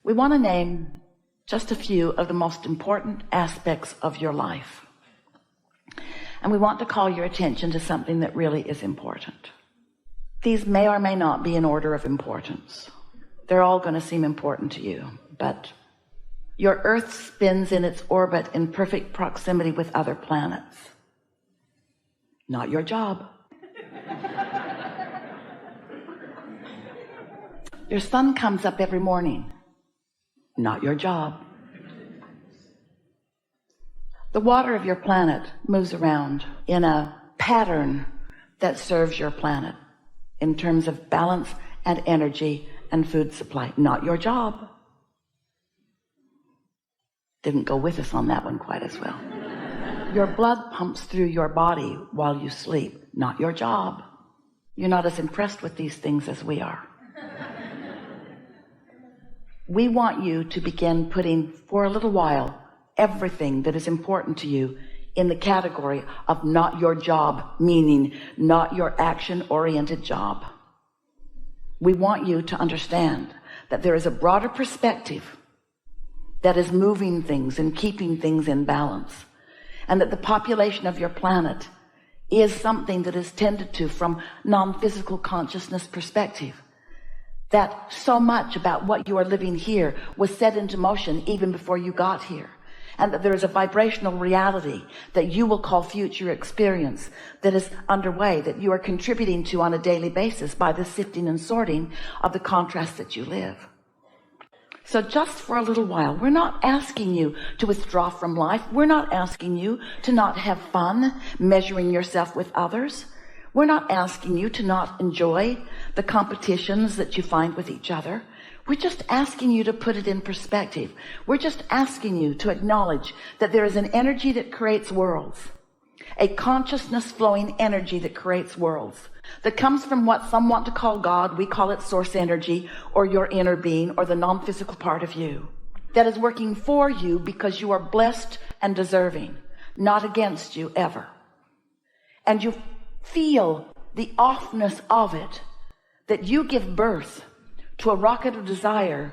We want to name just a few of the most important aspects of your life. And we want to call your attention to something that really is important. These may or may not be in order of importance. They're all going to seem important to you, but your Earth spins in its orbit in perfect proximity with other planets. Not your job. Your sun comes up every morning. Not your job. The water of your planet moves around in a pattern that serves your planet in terms of balance and energy and food supply. Not your job. Didn't go with us on that one quite as well. Your blood pumps through your body while you sleep. Not your job. You're not as impressed with these things as we are. We want you to begin putting, for a little while, everything that is important to you in the category of not your job, meaning not your action-oriented job. We want you to understand that there is a broader perspective that is moving things and keeping things in balance, and that the population of your planet is something that is tended to from non-physical consciousness perspective. That so much about what you are living here was set into motion even before you got here. And that there is a vibrational reality that you will call future experience that is underway, that you are contributing to on a daily basis by the sifting and sorting of the contrasts that you live. So just for a little while, we're not asking you to withdraw from life. We're not asking you to not have fun measuring yourself with others. We're not asking you to not enjoy the competitions that you find with each other. We're just asking you to put it in perspective. We're just asking you to acknowledge that there is an energy that creates worlds, a consciousness flowing energy that creates worlds, that comes from what some want to call God. We call it source energy, or your inner being, or the non-physical part of you, that is working for you because you are blessed and deserving, not against you ever. And you feel the offness of it, that you give birth to a rocket of desire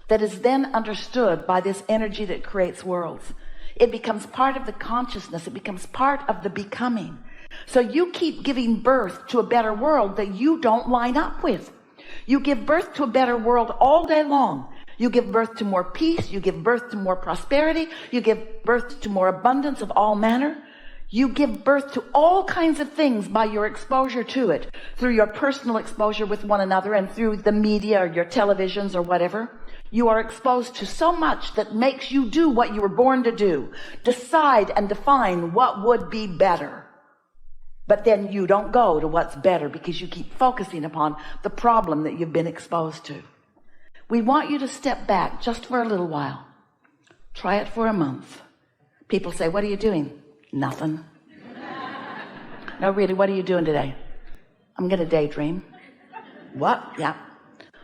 that is then understood by this energy that creates worlds. It becomes part of the consciousness. It becomes part of the becoming. So you keep giving birth to a better world that you don't line up with. You give birth to a better world all day long. You give birth to more peace. You give birth to more prosperity. You give birth to more abundance of all manner. You give birth to all kinds of things by your exposure to it, through your personal exposure with one another and through the media or your televisions or whatever. You are exposed to so much that makes you do what you were born to do, decide and define what would be better. But then you don't go to what's better because you keep focusing upon the problem that you've been exposed to. We want you to step back just for a little while. Try it for a month. People say, "What are you doing?" "Nothing." "No, really, what are you doing today?" "I'm going to daydream." "What?" "Yeah.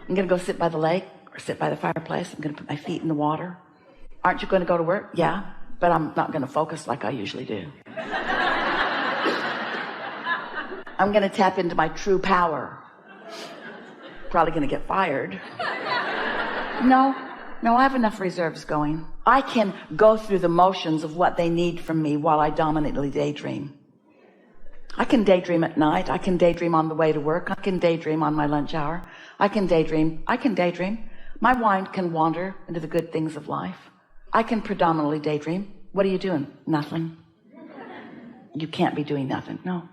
I'm going to go sit by the lake or sit by the fireplace. I'm going to put my feet in the water." "Aren't you going to go to work?" "Yeah, but I'm not going to focus like I usually do." "I'm going to tap into my true power." "Probably going to get fired." No, I have enough reserves going. I can go through the motions of what they need from me while I dominantly daydream. I can daydream at night. I can daydream on the way to work. I can daydream on my lunch hour. I can daydream. My mind can wander into the good things of life. I can predominantly daydream. "What are you doing?" "Nothing." "You can't be doing nothing." "No,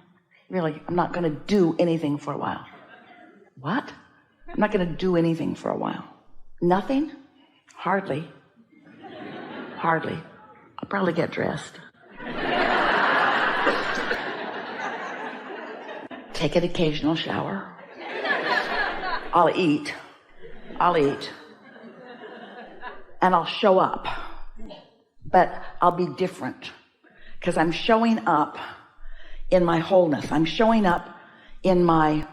really, I'm not going to do anything for a while." "What?" "I'm not going to do anything for a while." "Nothing?" Hardly. I'll probably get dressed. Take an occasional shower. I'll eat. And I'll show up. But I'll be different. Because I'm showing up in my wholeness. I'm showing up in my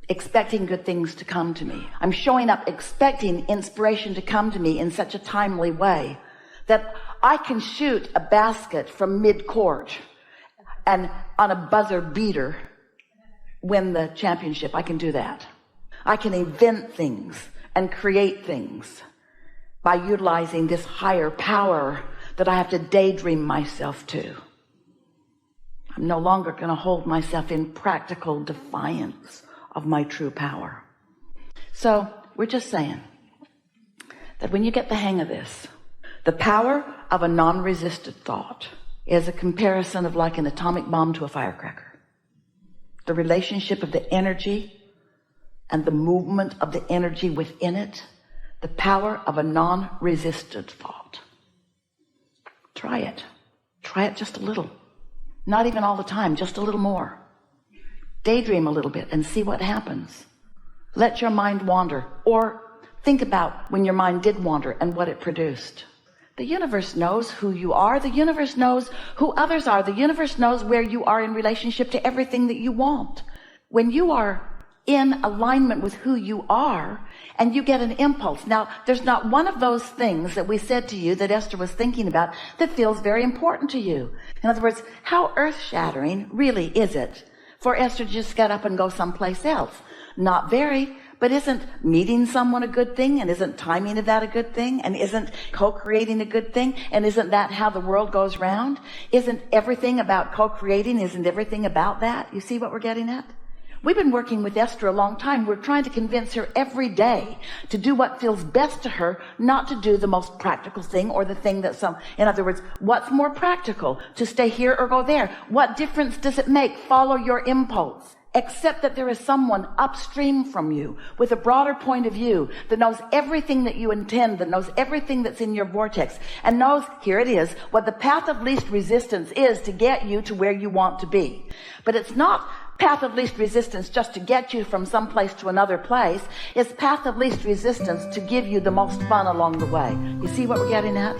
expecting good things to come to me. I'm showing up expecting inspiration to come to me in such a timely way that I can shoot a basket from mid-court and on a buzzer beater win the championship. I can do that. I can invent things and create things by utilizing this higher power that I have to daydream myself to. I'm no longer going to hold myself in practical defiance of my true power. So we're just saying that when you get the hang of this, the power of a non-resisted thought is a comparison of like an atomic bomb to a firecracker. The relationship of the energy and the movement of the energy within it, the power of a non-resisted thought. Try it. Try it just a little. Not even all the time, just a little more. Daydream a little bit and see what happens. Let your mind wander, or think about when your mind did wander and what it produced. The universe knows who you are. The universe knows who others are. The universe knows where you are in relationship to everything that you want. When you are in alignment with who you are and you get an impulse. Now, there's not one of those things that we said to you that Esther was thinking about that feels very important to you. In other words, how earth-shattering really is it for Esther to just get up and go someplace else? Not very. But isn't meeting someone a good thing? And isn't timing of that a good thing? And isn't co-creating a good thing? And isn't that how the world goes round? Isn't everything about co-creating? Isn't everything about that? You see what we're getting at? We've been working with Esther a long time. We're trying to convince her every day to do what feels best to her, not to do the most practical thing or the thing that in other words, what's more practical? To stay here or go there? What difference does it make? Follow your impulse. Except that there is someone upstream from you with a broader point of view that knows everything that you intend, that knows everything that's in your vortex, and knows, here it is, what the path of least resistance is to get you to where you want to be. But it's not path of least resistance just to get you from some place to another place. It's path of least resistance to give you the most fun along the way. You see what we're getting at?